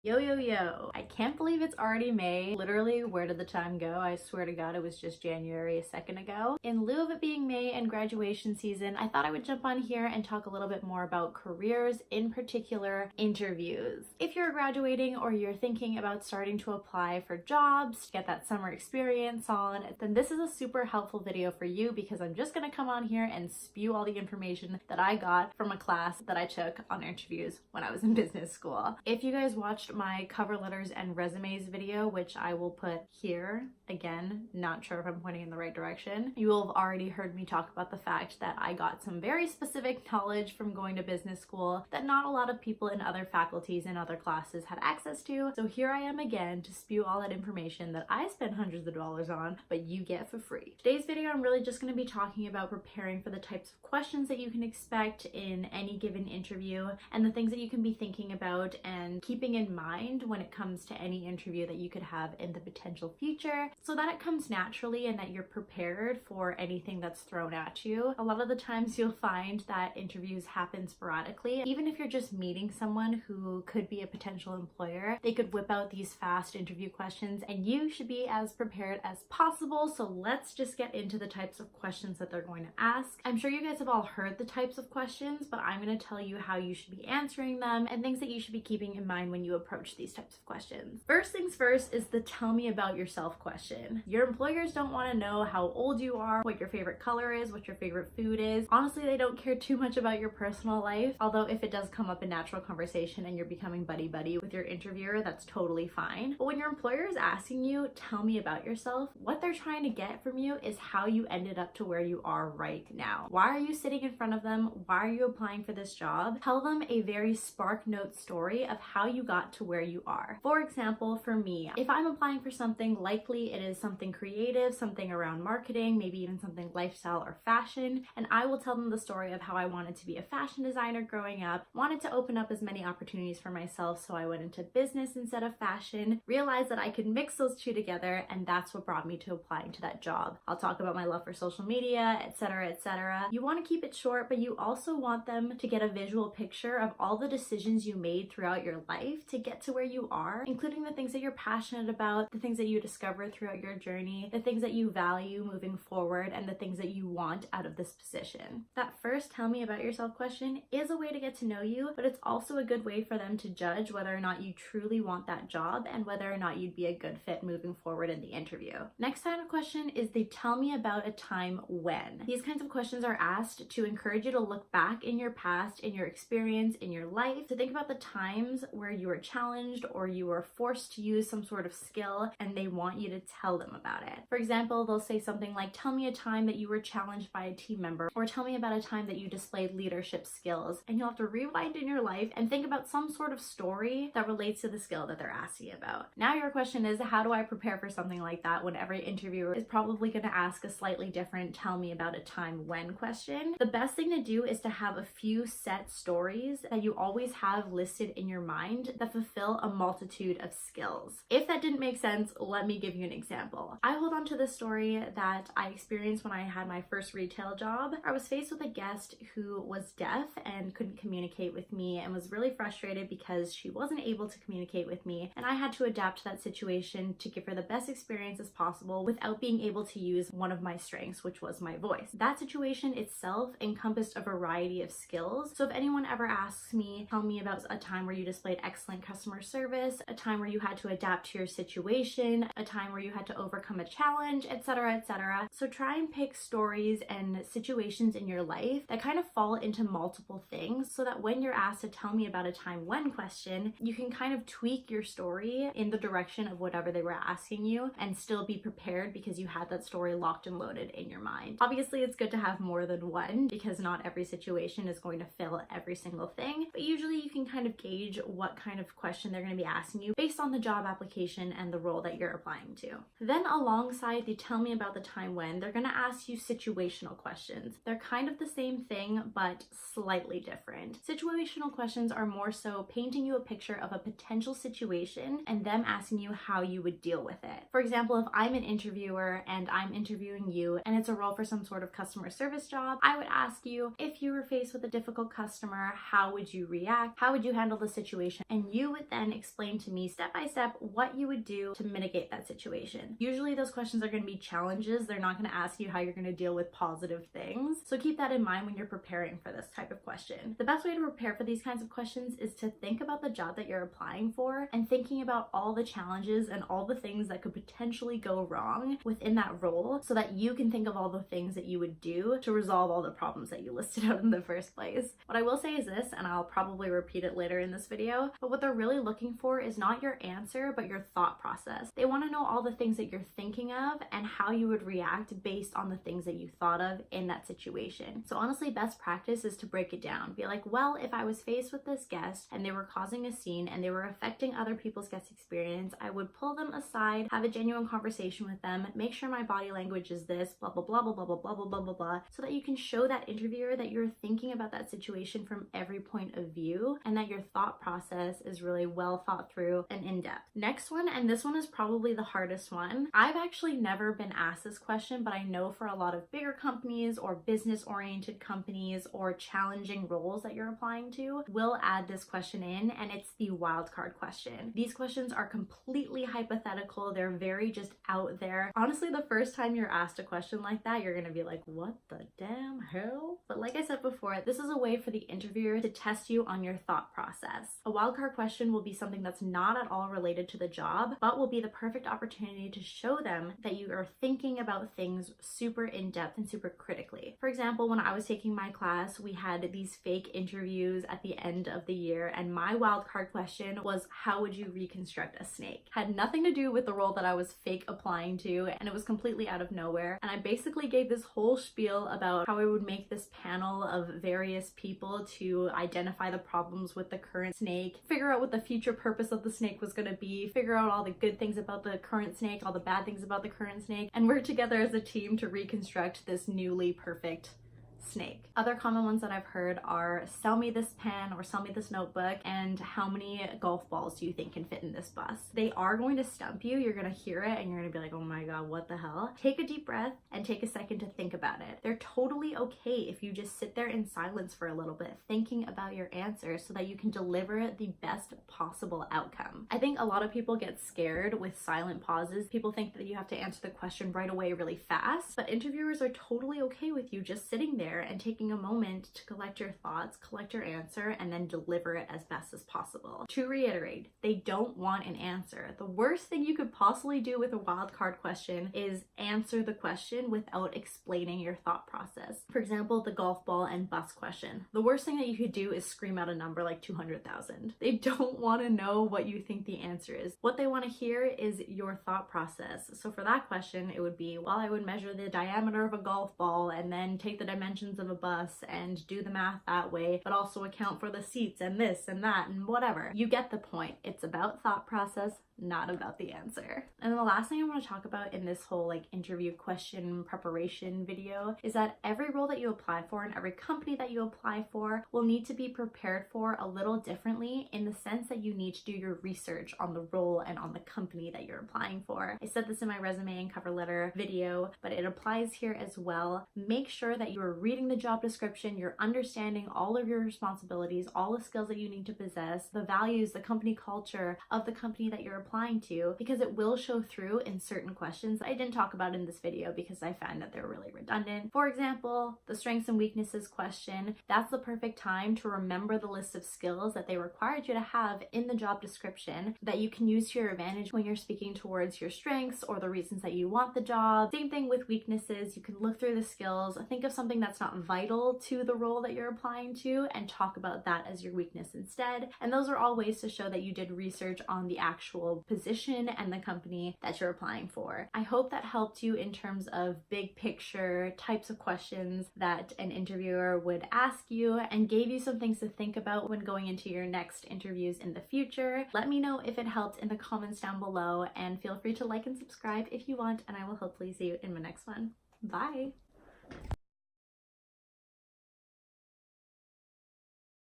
Yo, yo, yo. I can't believe it's already May. Literally, where did the time go? I swear to God, it was just January a second ago. In lieu of it being May and graduation season, I thought I would jump on here and talk a little bit more about careers, in particular, interviews. If you're graduating or you're thinking about starting to apply for jobs, to get that summer experience on, then this is a super helpful video for you because I'm just gonna come on here and spew all the information that I got from a class that I took on interviews when I was in business school. If you guys watched my cover letters and resumes video, which I will put here, again, not sure if I'm pointing in the right direction, you will have already heard me talk about the fact that I got some very specific knowledge from going to business school that not a lot of people in other faculties and other classes had access to. So here I am again to spew all that information that I spent hundreds of dollars on, but you get for free. Today's video, I'm really just going to be talking about preparing for the types of questions that you can expect in any given interview and the things that you can be thinking about and keeping in mind when it comes to any interview that you could have in the potential future, so that it comes naturally and that you're prepared for anything that's thrown at you. A lot of the times you'll find that interviews happen sporadically. Even if you're just meeting someone who could be a potential employer, they could whip out these fast interview questions and you should be as prepared as possible. So let's just get into the types of questions that they're going to ask. I'm sure you guys have all heard the types of questions, but I'm going to tell you how you should be answering them and things that you should be keeping in mind when you approach these types of questions. First things first is the tell me about yourself question. Your employers don't want to know how old you are, what your favorite color is, what your favorite food is. Honestly, they don't care too much about your personal life, although if it does come up in natural conversation and you're becoming buddy-buddy with your interviewer, that's totally fine. But when your employer is asking you, tell me about yourself, what they're trying to get from you is how you ended up to where you are right now. Why are you sitting in front of them? Why are you applying for this job? Tell them a very spark note story of how you got to where you are. For example, for me, if I'm applying for something, likely it is something creative, something around marketing, maybe even something lifestyle or fashion, and I will tell them the story of how I wanted to be a fashion designer growing up, wanted to open up as many opportunities for myself, so I went into business instead of fashion, realized that I could mix those two together, and that's what brought me to applying to that job. I'll talk about my love for social media, etc., etc. You want to keep it short, but you also want them to get a visual picture of all the decisions you made throughout your life to get to where you are, including the things that you're passionate about, the things that you discover throughout your journey, the things that you value moving forward, and the things that you want out of this position. That first tell me about yourself question is a way to get to know you, but it's also a good way for them to judge whether or not you truly want that job and whether or not you'd be a good fit moving forward in the interview. Next kind of question is the tell me about a time when. These kinds of questions are asked to encourage you to look back in your past, in your experience, in your life, to think about the times where you were challenged or you were forced to use some sort of skill and they want you to tell them about it. For example, they'll say something like, tell me a time that you were challenged by a team member, or tell me about a time that you displayed leadership skills, and you'll have to rewind in your life and think about some sort of story that relates to the skill that they're asking about. Now your question is, how do I prepare for something like that when every interviewer is probably going to ask a slightly different tell me about a time when question? The best thing to do is to have a few set stories that you always have listed in your mind that fulfill a multitude of skills. If that didn't make sense, let me give you an example. I hold on to this story that I experienced when I had my first retail job. I was faced with a guest who was deaf and couldn't communicate with me and was really frustrated because she wasn't able to communicate with me, and I had to adapt to that situation to give her the best experience as possible without being able to use one of my strengths, which was my voice. That situation itself encompassed a variety of skills. So if anyone ever asks me, tell me about a time where you displayed excellent customer service, a time where you had to adapt to your situation, a time where you had to overcome a challenge, etc., etc. So try and pick stories and situations in your life that kind of fall into multiple things so that when you're asked to tell me about a time when question, you can kind of tweak your story in the direction of whatever they were asking you and still be prepared because you had that story locked and loaded in your mind. Obviously, it's good to have more than one because not every situation is going to fill every single thing, but usually you can kind of gauge what kind of question they're going to be asking you based on the job application and the role that you're applying to. Then alongside the tell me about the time when, they're going to ask you situational questions. They're kind of the same thing, but slightly different. Situational questions are more so painting you a picture of a potential situation and them asking you how you would deal with it. For example, if I'm an interviewer and I'm interviewing you and it's a role for some sort of customer service job, I would ask you, if you were faced with a difficult customer, how would you react? How would you handle the situation? And you would then explain to me step by step what you would do to mitigate that situation. Usually those questions are going to be challenges. They're not going to ask you how you're going to deal with positive things. So keep that in mind when you're preparing for this type of question. The best way to prepare for these kinds of questions is to think about the job that you're applying for and thinking about all the challenges and all the things that could potentially go wrong within that role, so that you can think of all the things that you would do to resolve all the problems that you listed out in the first place. What I will say is this, and I'll probably repeat it later in this video, but what they're really looking for is not your answer, but your thought process. They want to know all the things that you're thinking of and how you would react based on the things that you thought of in that situation. So honestly, best practice is to break it down. Be like, well, if I was faced with this guest and they were causing a scene and they were affecting other people's guest experience, I would pull them aside, have a genuine conversation with them, make sure my body language is this, blah, blah, blah, blah, blah, blah, blah, blah, blah, blah, blah, so that you can show that interviewer that you're thinking about that situation from every point of view and that your thought process is really well thought through and in-depth. Next one, and this one is probably the hardest one. I've actually never been asked this question, but I know for a lot of bigger companies or business-oriented companies or challenging roles that you're applying to will add this question in, and it's the wildcard question. These questions are completely hypothetical. They're very just out there. Honestly, the first time you're asked a question like that, you're gonna be like, what the damn hell? But like I said before, this is a way for the interviewer to test you on your thought process. A wildcard question will be something that's not at all related to the job, but will be the perfect opportunity to show them that you are thinking about things super in-depth and super critically. For example, when I was taking my class, we had these fake interviews at the end of the year, and my wildcard question was, how would you reconstruct a snake? Had nothing to do with the role that I was fake applying to, and it was completely out of nowhere. And I basically gave this whole spiel about how I would make this panel of various people to identify the problems with the current snake, figure out what the future purpose of the snake was going to be, figure out all the good things about the current snake, all the bad things about the current snake, and work together as a team to reconstruct this newly perfect snake. Other common ones that I've heard are, sell me this pen or sell me this notebook, and how many golf balls do you think can fit in this bus? They are going to stump you. You're going to hear it and you're going to be like, oh my god, what the hell? Take a deep breath and take a second to think about it. They're totally okay if you just sit there in silence for a little bit thinking about your answer so that you can deliver the best possible outcome. I think a lot of people get scared with silent pauses. People think that you have to answer the question right away really fast, but interviewers are totally okay with you just sitting there and taking a moment to collect your thoughts, collect your answer, and then deliver it as best as possible. To reiterate, they don't want an answer. The worst thing you could possibly do with a wildcard question is answer the question without explaining your thought process. For example, the golf ball and bus question. The worst thing that you could do is scream out a number like 200,000. They don't want to know what you think the answer is. What they want to hear is your thought process. So for that question, it would be, well, I would measure the diameter of a golf ball and then take the dimensions of a bus and do the math that way, but also account for the seats and this and that and whatever. You get the point. It's about thought process, not about the answer. And then the last thing I want to talk about in this whole interview question preparation video is that every role that you apply for and every company that you apply for will need to be prepared for a little differently, in the sense that you need to do your research on the role and on the company that you're applying for. I said this in my resume and cover letter video, but it applies here as well. Make sure that you are reading the job description, you're understanding all of your responsibilities, all the skills that you need to possess, the values, the company culture of the company that you're applying to, because it will show through in certain questions I didn't talk about in this video because I found that they're really redundant. For example, the strengths and weaknesses question, that's the perfect time to remember the list of skills that they required you to have in the job description that you can use to your advantage when you're speaking towards your strengths or the reasons that you want the job. Same thing with weaknesses. You can look through the skills, think of something that's not vital to the role that you're applying to, and talk about that as your weakness instead. And those are all ways to show that you did research on the actual position and the company that you're applying for. I hope that helped you in terms of big picture types of questions that an interviewer would ask you, and gave you some things to think about when going into your next interviews in the future. Let me know if it helped in the comments down below, and feel free to like and subscribe if you want, and I will hopefully see you in my next one. Bye!